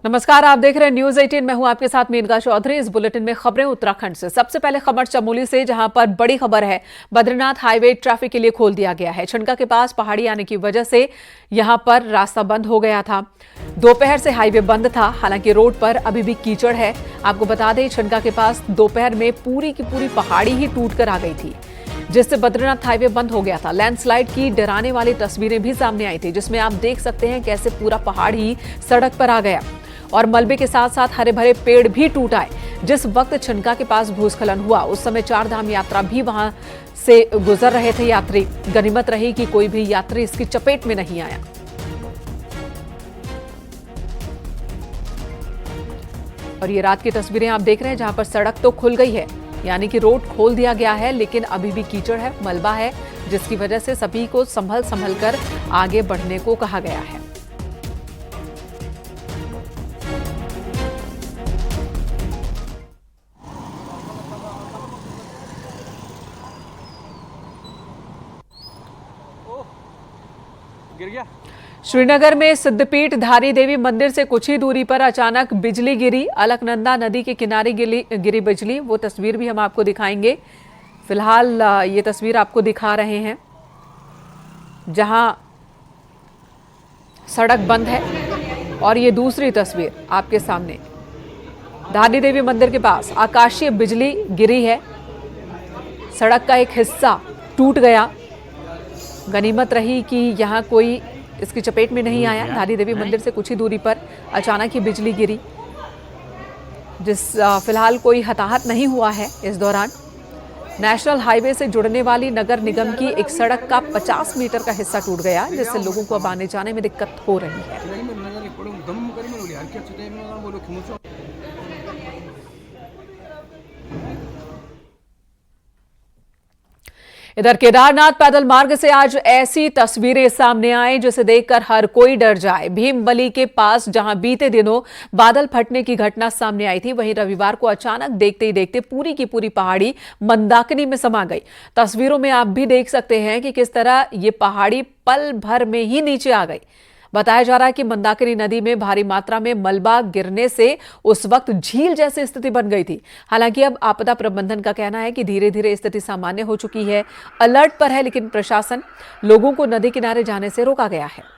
नमस्कार, आप देख रहे हैं न्यूज 18। मैं हूं आपके साथ मेनका चौधरी। इस बुलेटिन में खबरें उत्तराखंड से। सबसे पहले खबर चमोली से, जहां पर बड़ी खबर है। बद्रीनाथ हाईवे ट्रैफिक के लिए खोल दिया गया है। छनका के पास पहाड़ी आने की वजह से यहां पर रास्ता बंद हो गया था। दोपहर से हाईवे बंद था, हालांकि रोड पर अभी भी कीचड़ है। आपको बता दें, छनका के पास दोपहर में पूरी की पूरी पहाड़ी ही टूट कर आ गई थी, जिससे बद्रीनाथ हाईवे बंद हो गया था। लैंडस्लाइड की डराने वाली तस्वीरें भी सामने आई थी, जिसमें आप देख सकते हैं कैसे पूरा पहाड़ ही सड़क पर आ गया और मलबे के साथ साथ हरे भरे पेड़ भी टूट आए। जिस वक्त छनका के पास भूस्खलन हुआ, उस समय चार धाम यात्रा भी वहां से गुजर रहे थे यात्री। गनीमत रही कि कोई भी यात्री इसकी चपेट में नहीं आया। और ये रात की तस्वीरें आप देख रहे हैं, जहां पर सड़क तो खुल गई है, यानी कि रोड खोल दिया गया है, लेकिन अभी भी कीचड़ है, मलबा है, जिसकी वजह से सभी को संभल संभल कर आगे बढ़ने को कहा गया है। गिर गया। श्रीनगर में सिद्धपीठ धारी देवी मंदिर से कुछ ही दूरी पर अचानक बिजली गिरी। अलकनंदा नदी के किनारे गिरी बिजली, वो तस्वीर भी हम आपको दिखाएंगे। फिलहाल ये तस्वीर आपको दिखा रहे हैं, जहां सड़क बंद है। और ये दूसरी तस्वीर आपके सामने, धारी देवी मंदिर के पास आकाशीय बिजली गिरी है। सड़क का एक हिस्सा टूट गया। गनीमत रही कि यहां कोई इसकी चपेट में नहीं आया। धारी देवी मंदिर से कुछ ही दूरी पर अचानक ही बिजली गिरी, फिलहाल कोई हताहत नहीं हुआ है। इस दौरान नेशनल हाईवे से जुड़ने वाली नगर निगम की एक सड़क का 50 मीटर का हिस्सा टूट गया, जिससे लोगों को अब आने जाने में दिक्कत हो रही है। इधर केदारनाथ पैदल मार्ग से आज ऐसी तस्वीरें सामने आई जिसे देखकर हर कोई डर जाए। भीमबली के पास जहां बीते दिनों बादल फटने की घटना सामने आई थी, वहीं रविवार को अचानक देखते ही देखते पूरी की पूरी पहाड़ी मंदाकिनी में समा गई। तस्वीरों में आप भी देख सकते हैं कि किस तरह ये पहाड़ी पल भर में ही नीचे आ गई। बताया जा रहा है कि मंदाकिनी नदी में भारी मात्रा में मलबा गिरने से उस वक्त झील जैसी स्थिति बन गई थी। हालांकि अब आपदा प्रबंधन का कहना है कि धीरे धीरे स्थिति सामान्य हो चुकी है, अलर्ट पर है, लेकिन प्रशासन लोगों को नदी किनारे जाने से रोका गया है।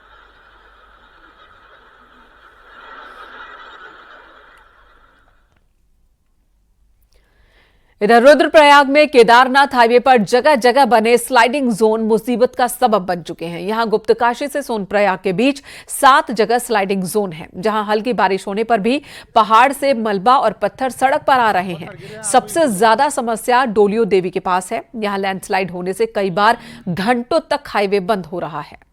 इधर रुद्रप्रयाग में केदारनाथ हाईवे पर जगह जगह बने स्लाइडिंग जोन मुसीबत का सबब बन चुके हैं। यहां गुप्तकाशी से सोनप्रयाग के बीच 7 जगह स्लाइडिंग जोन है, जहां हल्की बारिश होने पर भी पहाड़ से मलबा और पत्थर सड़क पर आ रहे हैं। सबसे ज्यादा समस्या डोलियो देवी के पास है। यहां लैंडस्लाइड होने से कई बार घंटों तक हाईवे बंद हो रहा है।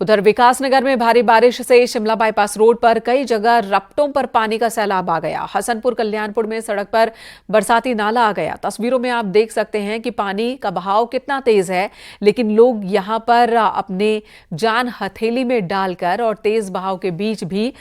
उधर विकासनगर में भारी बारिश से शिमला बाईपास रोड पर कई जगह रपटों पर पानी का सैलाब आ गया। हसनपुर कल्याणपुर में सड़क पर बरसाती नाला आ गया। तस्वीरों में आप देख सकते हैं कि पानी का बहाव कितना तेज है, लेकिन लोग यहां पर अपने जान हथेली में डालकर और तेज बहाव के बीच भी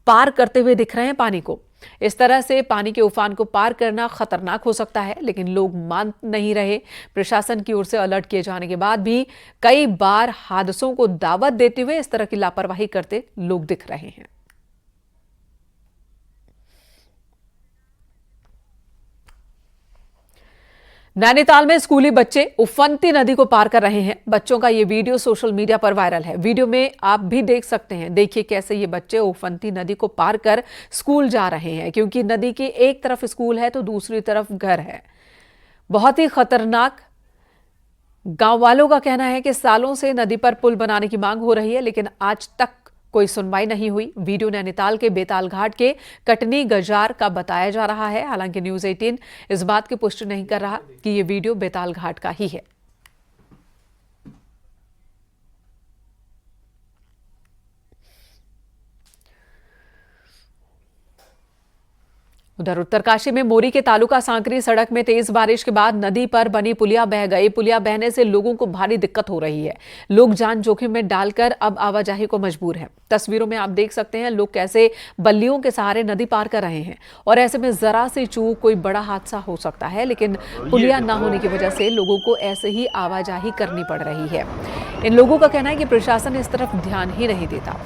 पार करते हुए दिख रहे हैं पानी को। इस तरह से पानी के उफान को पार करना खतरनाक हो सकता है, लेकिन लोग मान नहीं रहे। प्रशासन की ओर से अलर्ट किए जाने के बाद भी कई बार हादसों को दावत देते हुए इस तरह की लापरवाही करते लोग दिख रहे हैं। नैनीताल में स्कूली बच्चे उफनती नदी को पार कर रहे हैं। बच्चों का ये वीडियो सोशल मीडिया पर वायरल है। वीडियो में आप भी देख सकते हैं, देखिए कैसे ये बच्चे उफनती नदी को पार कर स्कूल जा रहे हैं, क्योंकि नदी की एक तरफ स्कूल है तो दूसरी तरफ घर है। बहुत ही खतरनाक। गांव वालों का कहना है कि सालों से नदी पर पुल बनाने की मांग हो रही है, लेकिन आज तक कोई सुनवाई नहीं हुई। वीडियो नैनीताल के बेताल घाट के कटनी गजार का बताया जा रहा है। हालांकि न्यूज 18 इस बात की पुष्टि नहीं कर रहा कि यह वीडियो बेताल घाट का ही है। उधर उत्तरकाशी में मोरी के तालुका सांकरी सड़क में तेज बारिश के बाद नदी पर बनी पुलिया बह गई। पुलिया बहने से लोगों को भारी दिक्कत हो रही है। लोग जान जोखिम में डालकर अब आवाजाही को मजबूर हैं। तस्वीरों में आप देख सकते हैं लोग कैसे बल्लियों के सहारे नदी पार कर रहे हैं और ऐसे में जरा सी चूक कोई बड़ा हादसा हो सकता है, लेकिन पुलिया न होने की वजह से लोगों को ऐसे ही आवाजाही करनी पड़ रही है। इन लोगों का कहना है कि प्रशासन इस तरफ ध्यान ही नहीं देता।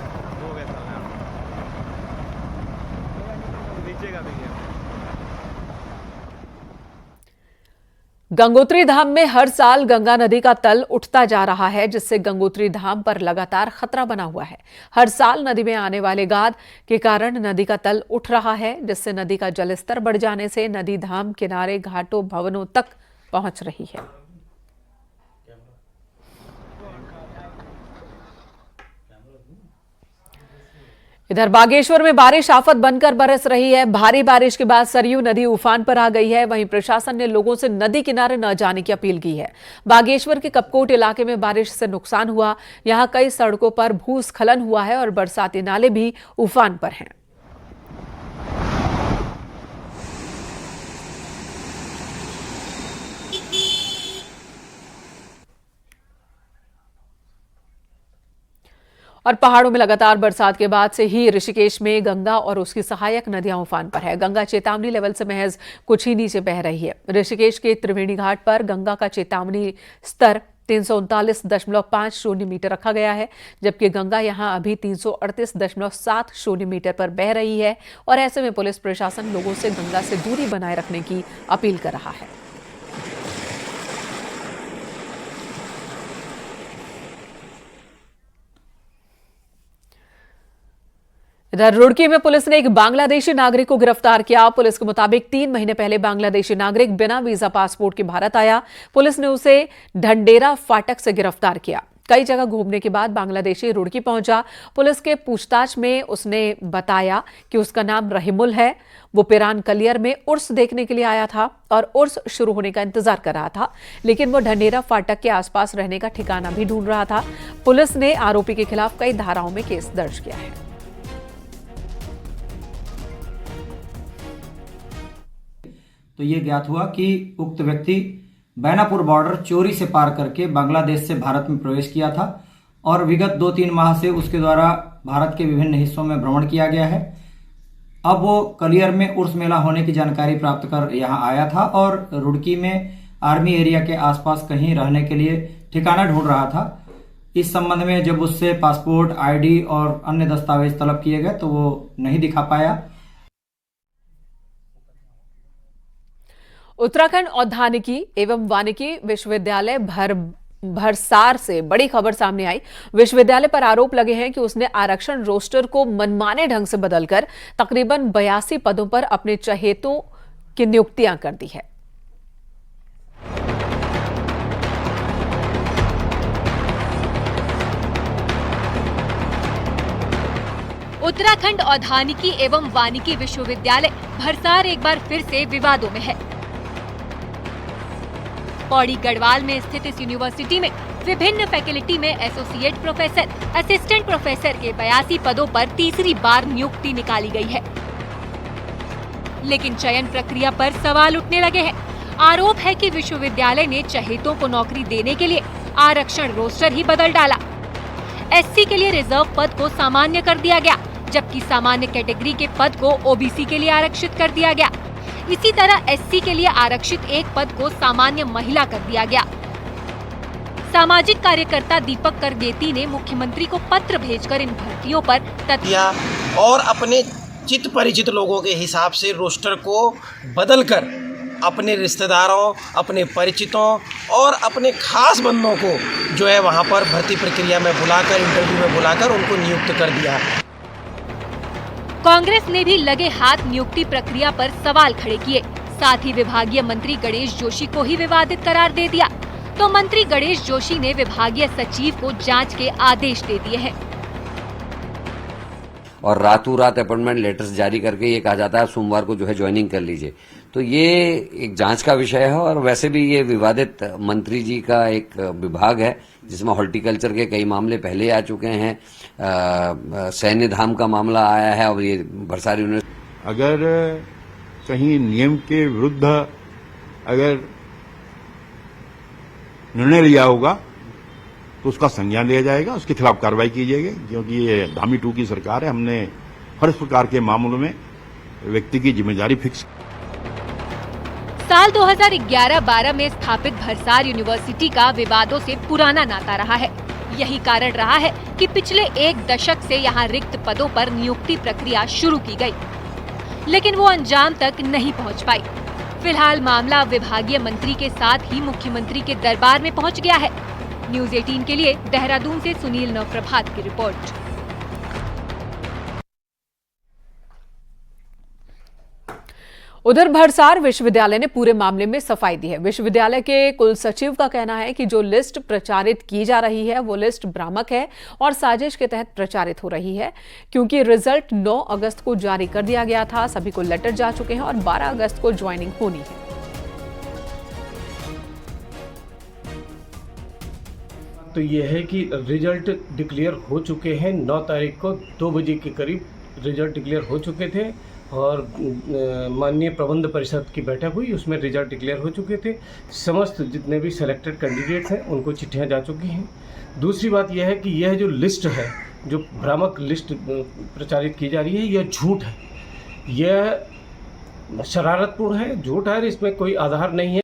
गंगोत्री धाम में हर साल गंगा नदी का तल उठता जा रहा है, जिससे गंगोत्री धाम पर लगातार खतरा बना हुआ है। हर साल नदी में आने वाले गाद के कारण नदी का तल उठ रहा है, जिससे नदी का जलस्तर बढ़ जाने से नदी धाम किनारे घाटों भवनों तक पहुंच रही है। इधर बागेश्वर में बारिश आफत बनकर बरस रही है। भारी बारिश के बाद सरयू नदी उफान पर आ गई है। वहीं प्रशासन ने लोगों से नदी किनारे न जाने की अपील की है। बागेश्वर के कपकोट इलाके में बारिश से नुकसान हुआ। यहां कई सड़कों पर भूस्खलन हुआ है और बरसाती नाले भी उफान पर हैं। और पहाड़ों में लगातार बरसात के बाद से ही ऋषिकेश में गंगा और उसकी सहायक नदियां उफान पर है। गंगा चेतावनी लेवल से महज कुछ ही नीचे बह रही है। ऋषिकेश के त्रिवेणी घाट पर गंगा का चेतावनी स्तर 339.50 मीटर रखा गया है, जबकि गंगा यहां अभी 338.70 मीटर पर बह रही है। और ऐसे में पुलिस प्रशासन लोगों से गंगा से दूरी बनाए रखने की अपील कर रहा है। इधर रुड़की में पुलिस ने एक बांग्लादेशी नागरिक को गिरफ्तार किया। पुलिस के मुताबिक 3 महीने पहले बांग्लादेशी नागरिक बिना वीजा पासपोर्ट के भारत आया। पुलिस ने उसे ढंडेरा फाटक से गिरफ्तार किया। कई जगह घूमने के बाद बांग्लादेशी रुड़की पहुंचा। पुलिस के पूछताछ में उसने बताया कि उसका नाम रहीमुल है। वो पिरान कलियर में उर्स देखने के लिए आया था और उर्स शुरू होने का इंतजार कर रहा था, लेकिन वो ढंडेरा फाटक के आसपास रहने का ठिकाना भी ढूंढ रहा था। पुलिस ने आरोपी के खिलाफ कई धाराओं में केस दर्ज किया है। तो ये ज्ञात हुआ कि उक्त व्यक्ति बैनापुर बॉर्डर चोरी से पार करके बांग्लादेश से भारत में प्रवेश किया था और विगत 2-3 माह से उसके द्वारा भारत के विभिन्न हिस्सों में भ्रमण किया गया है। अब वो कलियर में उर्स मेला होने की जानकारी प्राप्त कर यहाँ आया था और रुड़की में आर्मी एरिया के आसपास कहीं रहने के लिए ठिकाना ढूंढ रहा था। इस संबंध में जब उससे पासपोर्ट, आईडी और अन्य दस्तावेज तलब किए गए तो वो नहीं दिखा पाया। उत्तराखंड औद्यानिकी एवं वानिकी विश्वविद्यालय भरसार से बड़ी खबर सामने आई। विश्वविद्यालय पर आरोप लगे हैं कि उसने आरक्षण रोस्टर को मनमाने ढंग से बदलकर तकरीबन 82 पदों पर अपने चहेतों की नियुक्तियां कर दी है। उत्तराखंड औद्यानिकी एवं वानिकी विश्वविद्यालय भरसार एक बार फिर से विवादों में है। पौड़ी गढ़वाल में स्थित इस यूनिवर्सिटी में विभिन्न फैकल्टी में एसोसिएट प्रोफेसर, असिस्टेंट प्रोफेसर के 82 पदों पर तीसरी बार नियुक्ति निकाली गई है, लेकिन चयन प्रक्रिया पर सवाल उठने लगे हैं। आरोप है कि विश्वविद्यालय ने चहेतों को नौकरी देने के लिए आरक्षण रोस्टर ही बदल डाला। एससी के लिए रिजर्व पद को सामान्य कर दिया गया, जबकि सामान्य कैटेगरी के पद को ओबीसी के लिए आरक्षित कर दिया गया। इसी तरह एससी के लिए आरक्षित एक पद को सामान्य महिला कर दिया गया। सामाजिक कार्यकर्ता दीपक करगेती ने मुख्यमंत्री को पत्र भेजकर इन भर्तियों पर दिया और अपने चित परिचित लोगों के हिसाब से रोस्टर को बदलकर अपने रिश्तेदारों, अपने परिचितों और अपने खास बंदों को जो है वहां पर भर्ती प्रक्रिया में बुलाकर, इंटरव्यू में बुलाकर उनको नियुक्त कर दिया। कांग्रेस ने भी लगे हाथ नियुक्ति प्रक्रिया पर सवाल खड़े किए। साथ ही विभागीय मंत्री गणेश जोशी को ही विवादित करार दे दिया। तो मंत्री गणेश जोशी ने विभागीय सचिव को जांच के आदेश दे दिए हैं और रातों रात अपॉइंटमेंट लेटर्स जारी करके ये कहा जाता है सोमवार को जो है ज्वाइनिंग कर लीजिए। तो ये एक जांच का विषय है और वैसे भी ये विवादित मंत्री जी का एक विभाग है जिसमें हॉर्टिकल्चर के कई मामले पहले आ चुके हैं। सैन्य धाम का मामला आया है और ये भरसार यूनिवर्सिटी। अगर कहीं नियम के विरुद्ध अगर निर्णय लिया होगा तो उसका संज्ञान लिया जाएगा, उसके खिलाफ कार्रवाई की जाएगी, क्योंकि ये धामी 2 की सरकार है। हमने हर प्रकार के मामलों में व्यक्ति की जिम्मेदारी फिक्स। साल 2011-12 में स्थापित भरसार यूनिवर्सिटी का विवादों से पुराना नाता रहा है। यही कारण रहा है कि पिछले 1 दशक से यहाँ रिक्त पदों पर नियुक्ति प्रक्रिया शुरू की गई, लेकिन वो अंजाम तक नहीं पहुँच पाई। फिलहाल मामला विभागीय मंत्री के साथ ही मुख्यमंत्री के दरबार में पहुँच गया है। न्यूज़ 18 के लिए देहरादून से सुनील नवप्रभात की रिपोर्ट। उधर भरसार विश्वविद्यालय ने पूरे मामले में सफाई दी है। विश्वविद्यालय के कुल सचिव का कहना है कि जो लिस्ट प्रचारित की जा रही है वो लिस्ट भ्रामक है और साजिश के तहत प्रचारित हो रही है, क्योंकि रिजल्ट 9 अगस्त को जारी कर दिया गया था। सभी को लेटर जा चुके हैं और 12 अगस्त को ज्वाइनिंग होनी है। तो यह है कि रिजल्ट डिक्लेयर हो चुके हैं। 9 तारीख को 2 बजे के करीब रिजल्ट डिक्लेयर हो चुके थे और माननीय प्रबंध परिषद की बैठक हुई, उसमें रिजल्ट डिक्लेयर हो चुके थे। समस्त जितने भी सिलेक्टेड कैंडिडेट्स हैं उनको चिट्ठियां जा चुकी हैं। दूसरी बात यह है कि यह जो लिस्ट है, जो भ्रामक लिस्ट प्रचारित की जा रही है, यह झूठ है, यह शरारतपूर्ण है, झूठ है, इसमें कोई आधार नहीं है।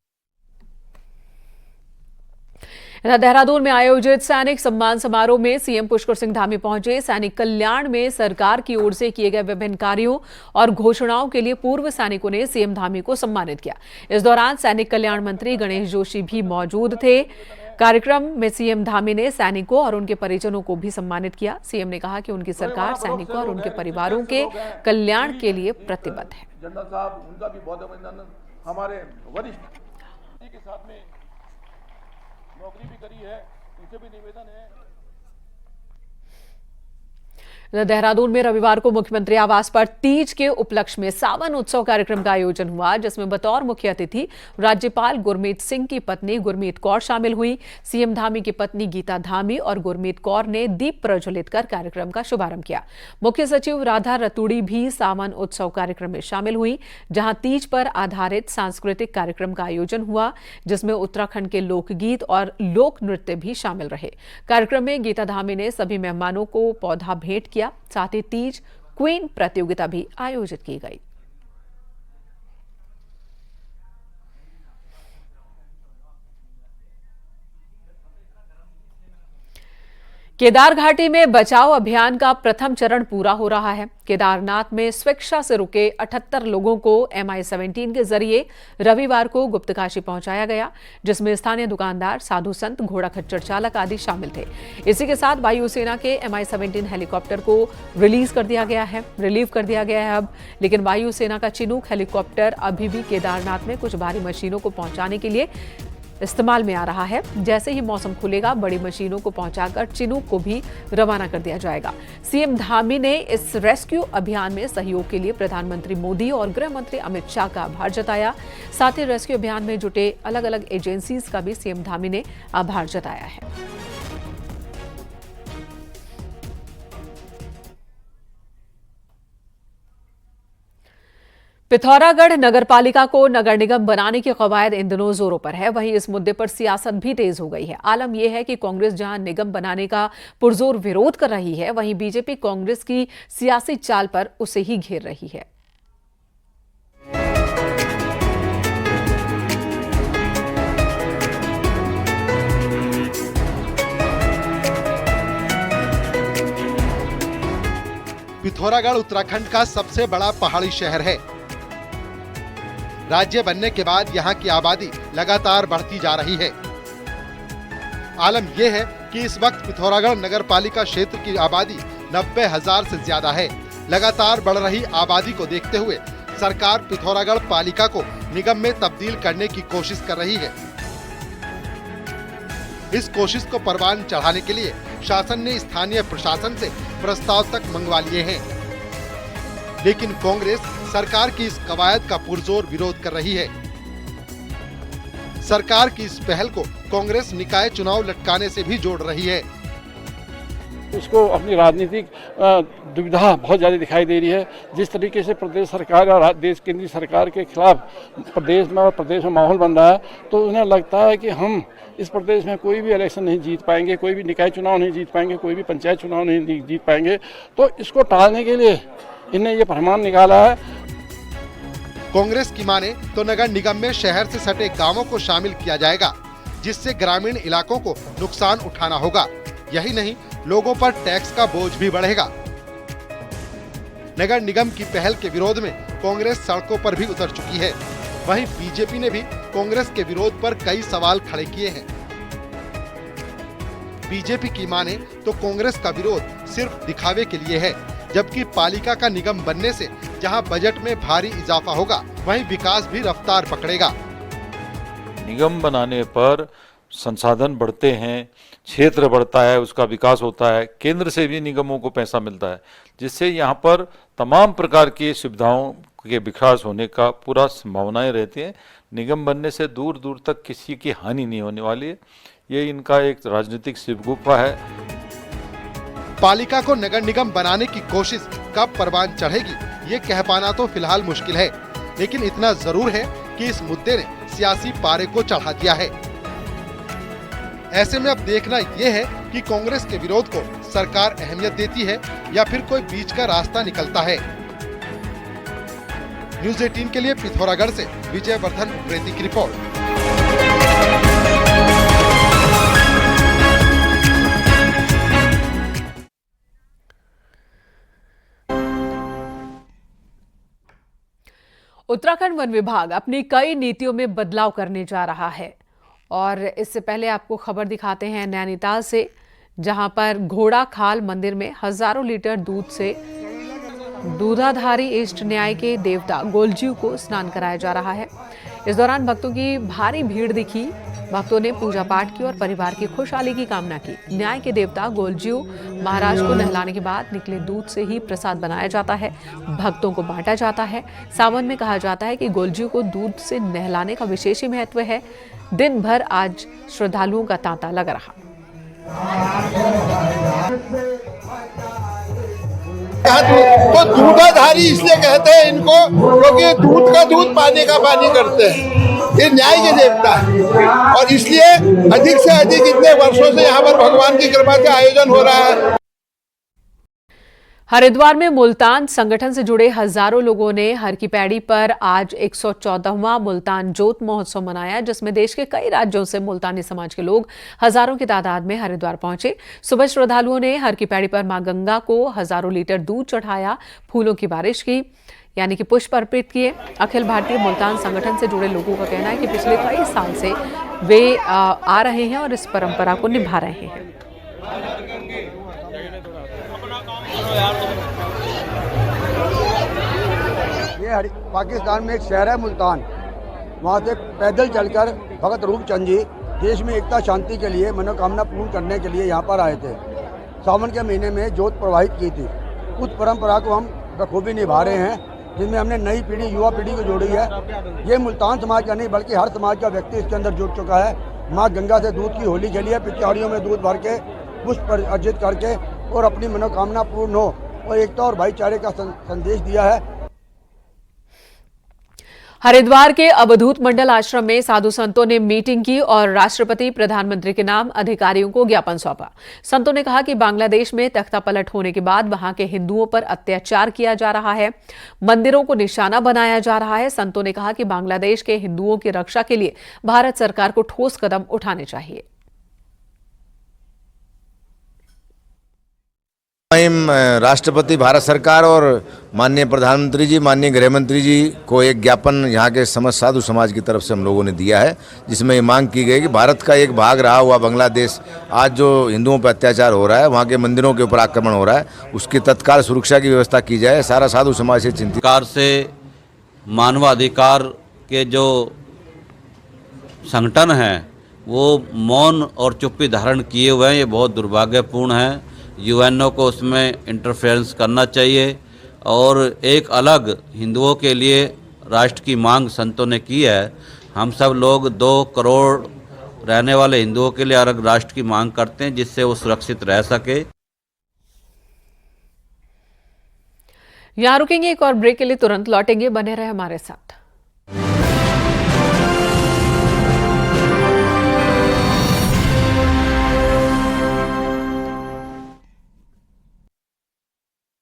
देहरादून में आयोजित सैनिक सम्मान समारोह में सीएम पुष्कर सिंह धामी पहुंचे। सैनिक कल्याण में सरकार की ओर से किए गए विभिन्न कार्यों और घोषणाओं के लिए पूर्व सैनिकों ने सीएम धामी को सम्मानित किया। इस दौरान सैनिक कल्याण मंत्री गणेश जोशी भी मौजूद थे। कार्यक्रम में सीएम धामी ने सैनिकों और उनके परिजनों को भी सम्मानित किया। सीएम ने कहा कि उनकी सरकार सैनिकों और उनके परिवारों के कल्याण के लिए प्रतिबद्ध है। जनरल साहब, उनका भी बहुत अभिनंदन। हमारे वरिष्ठ के साथ में नौकरी भी करी है, उनसे भी निवेदन है। देहरादून में रविवार को मुख्यमंत्री आवास पर तीज के उपलक्ष्य में सावन उत्सव कार्यक्रम का आयोजन हुआ, जिसमें बतौर मुख्य अतिथि राज्यपाल गुरमीत सिंह की पत्नी गुरमीत कौर शामिल हुई। सीएम धामी की पत्नी गीता धामी और गुरमीत कौर ने दीप प्रज्वलित कर कार्यक्रम का शुभारंभ किया। मुख्य सचिव राधा रतूड़ी भी सावन उत्सव कार्यक्रम में शामिल हुई, जहां तीज पर आधारित सांस्कृतिक कार्यक्रम का आयोजन हुआ, जिसमें उत्तराखंड के लोकगीत और लोक नृत्य भी शामिल रहे। कार्यक्रम में गीता धामी ने सभी मेहमानों को पौधा भेंट किया। साथ ही तीज क्वीन प्रतियोगिता भी आयोजित की गई। केदार घाटी में बचाव अभियान का प्रथम चरण पूरा हो रहा है। केदारनाथ में स्वेच्छा से रुके 78 लोगों को MI-17 के जरिए रविवार को गुप्तकाशी पहुंचाया गया, जिसमें स्थानीय दुकानदार, साधु संत, घोड़ा खच्चर चालक आदि शामिल थे। इसी के साथ वायुसेना के MI-17 हेलीकॉप्टर को रिलीव कर दिया गया है अब, लेकिन वायुसेना का चिनूक हेलीकॉप्टर अभी भी केदारनाथ में कुछ भारी मशीनों को पहुंचाने के लिए इस्तेमाल में आ रहा है। जैसे ही मौसम खुलेगा, बड़ी मशीनों को पहुंचाकर चिनूक को भी रवाना कर दिया जाएगा। सीएम धामी ने इस रेस्क्यू अभियान में सहयोग के लिए प्रधानमंत्री मोदी और गृह मंत्री अमित शाह का आभार जताया। साथ ही रेस्क्यू अभियान में जुटे अलग अलग एजेंसीज का भी सीएम धामी ने आभार जताया है। पिथौरागढ़ नगरपालिका को नगर निगम बनाने की कवायद इन दिनों जोरों पर है। वहीं इस मुद्दे पर सियासत भी तेज हो गई है। आलम यह है कि कांग्रेस जहां निगम बनाने का पुरजोर विरोध कर रही है, वहीं बीजेपी कांग्रेस की सियासी चाल पर उसे ही घेर रही है। पिथौरागढ़ उत्तराखंड का सबसे बड़ा पहाड़ी शहर है। राज्य बनने के बाद यहाँ की आबादी लगातार बढ़ती जा रही है। आलम यह है कि इस वक्त पिथौरागढ़ नगर पालिका क्षेत्र की आबादी 90,000 से ज्यादा है। लगातार बढ़ रही आबादी को देखते हुए सरकार पिथौरागढ़ पालिका को निगम में तब्दील करने की कोशिश कर रही है। इस कोशिश को परवान चढ़ाने के लिए शासन ने स्थानीय प्रशासन से प्रस्ताव तक मंगवा लिए हैं, लेकिन कांग्रेस सरकार की इस कवायद का पुरजोर विरोध कर रही है। सरकार की इस पहल को कांग्रेस निकाय चुनाव लटकाने से भी जोड़ रही है। उसको अपनी राजनीतिक दुविधा बहुत ज़्यादा दिखाई दे रही है। जिस तरीके से प्रदेश सरकार और देश केंद्रीय सरकार के खिलाफ प्रदेश में माहौल बन रहा है, तो उन्हें लगता है कि हम इस प्रदेश में कोई भी इलेक्शन नहीं जीत पाएंगे, कोई भी निकाय चुनाव नहीं जीत पाएंगे, कोई भी पंचायत चुनाव नहीं जीत पाएंगे। तो इसको टालने के लिए इन्हें ये फरमान निकाला है। कांग्रेस की माने तो नगर निगम में शहर से सटे गांवों को शामिल किया जाएगा, जिससे ग्रामीण इलाकों को नुकसान उठाना होगा। यही नहीं, लोगों पर टैक्स का बोझ भी बढ़ेगा। नगर निगम की पहल के विरोध में कांग्रेस सड़कों पर भी उतर चुकी है। वहीं बीजेपी ने भी कांग्रेस के विरोध पर कई सवाल खड़े किए हैं। बीजेपी की माने तो कांग्रेस का विरोध सिर्फ दिखावे के लिए है, जबकि पालिका का निगम बनने से जहां बजट में भारी इजाफा होगा, वहीं विकास भी रफ्तार पकड़ेगा। निगम बनाने पर संसाधन बढ़ते हैं, क्षेत्र बढ़ता है, उसका विकास होता है, केंद्र से भी निगमों को पैसा मिलता है, जिससे यहाँ पर तमाम प्रकार की सुविधाओं के विकास होने का पूरा संभावनाएं रहती हैं। निगम बनने से दूर दूर तक किसी की हानि नहीं होने वाली है। ये इनका एक राजनीतिक शिवगुफा है। पालिका को नगर निगम बनाने की कोशिश कब परवान चढ़ेगी, ये कह पाना तो फिलहाल मुश्किल है, लेकिन इतना जरूर है कि इस मुद्दे ने सियासी पारे को चढ़ा दिया है। ऐसे में अब देखना ये है कि कांग्रेस के विरोध को सरकार अहमियत देती है या फिर कोई बीच का रास्ता निकलता है। न्यूज़ 18 के लिए पिथौरागढ़ से विजय वर्धन उप्रेती की रिपोर्ट। उत्तराखंड वन विभाग अपनी कई नीतियों में बदलाव करने जा रहा है और इससे पहले आपको खबर दिखाते हैं नैनीताल से, जहां पर घोड़ा खाल मंदिर में हजारों लीटर दूध से दूधाधारी इष्ट न्याय के देवता गोलजीव को स्नान कराया जा रहा है। इस दौरान भक्तों की भारी भीड़ दिखी। भक्तों ने पूजा पाठ की और परिवार की खुशहाली की कामना की। न्याय के देवता गोलजीव महाराज को नहलाने के बाद निकले दूध से ही प्रसाद बनाया जाता है, भक्तों को बांटा जाता है। सावन में कहा जाता है कि गोलजीव को दूध से नहलाने का विशेष ही महत्व है। दिन भर आज श्रद्धालुओं का तांता लगा रहा। तो दूधाधारी इसलिए कहते हैं इनको, क्योंकि दूध का दूध, पानी का पानी करते हैं। ये न्याय के देवता है और इसलिए अधिक से अधिक इतने वर्षों से यहाँ पर भगवान की कृपा से आयोजन हो रहा है। हरिद्वार में मुल्तान संगठन से जुड़े हजारों लोगों ने हर की पैड़ी पर आज 114वां मुल्तान जोत महोत्सव मनाया, जिसमें देश के कई राज्यों से मुल्तानी समाज के लोग हजारों की तादाद में हरिद्वार पहुंचे। सुबह श्रद्धालुओं ने हर की पैड़ी पर मां गंगा को हजारों लीटर दूध चढ़ाया, फूलों की बारिश की, यानी कि पुष्प अर्पित किए। अखिल भारतीय मुल्तान संगठन से जुड़े लोगों का कहना है कि पिछले कई साल से वे आ रहे हैं और इस परंपरा को निभा रहे हैं। ये पाकिस्तान में एक शहर है मुल्तान, वहाँ से पैदल चलकर भगत रूपचंद जी देश में एकता शांति के लिए मनोकामना पूर्ण करने के लिए यहाँ पर आए थे। सावन के महीने में जोत प्रवाहित की थी। उस परंपरा को हम बखूबी निभा रहे हैं, जिसमें हमने नई पीढ़ी, युवा पीढ़ी को जोड़ी है। ये मुल्तान समाज का नहीं बल्कि हर समाज का व्यक्ति इसके अंदर जुड़ चुका है। माँ गंगा से दूध की होली खेली है, पिचकारियों में दूध भर के पुष्प अर्जित करके और अपनी मनोकामना पूर्ण हो और एकता और भाईचारे का संदेश दिया है। हरिद्वार के अवधूत मंडल आश्रम में साधु संतों ने मीटिंग की और राष्ट्रपति प्रधानमंत्री के नाम अधिकारियों को ज्ञापन सौंपा। संतों ने कहा कि बांग्लादेश में तख्तापलट होने के बाद वहां के हिंदुओं पर अत्याचार किया जा रहा है, मंदिरों को निशाना बनाया जा रहा है। संतों ने कहा कि बांग्लादेश के हिंदुओं की रक्षा के लिए भारत सरकार को ठोस कदम उठाने चाहिए। राष्ट्रपति भारत सरकार और माननीय प्रधानमंत्री जी, माननीय गृह मंत्री जी को एक ज्ञापन यहाँ के समस्त साधु समाज की तरफ से हम लोगों ने दिया है, जिसमें ये मांग की गई कि भारत का एक भाग रहा हुआ बांग्लादेश आज जो हिंदुओं पर अत्याचार हो रहा है, वहाँ के मंदिरों के ऊपर आक्रमण हो रहा है, उसकी तत्काल सुरक्षा की व्यवस्था की जाए। सारा साधु समाज से चिंतित। सरकार से मानवाधिकार के जो संगठन हैं वो मौन और चुप्पी धारण किए हुए हैं, ये बहुत दुर्भाग्यपूर्ण है। यूएनओ को उसमें इंटरफेरेंस करना चाहिए और एक अलग हिंदुओं के लिए राष्ट्र की मांग संतों ने की है। हम सब लोग 2 करोड़ रहने वाले हिंदुओं के लिए अलग राष्ट्र की मांग करते हैं, जिससे वो सुरक्षित रह सके। यहाँ रुकेंगे एक और ब्रेक के लिए, तुरंत लौटेंगे, बने रहे हमारे साथ।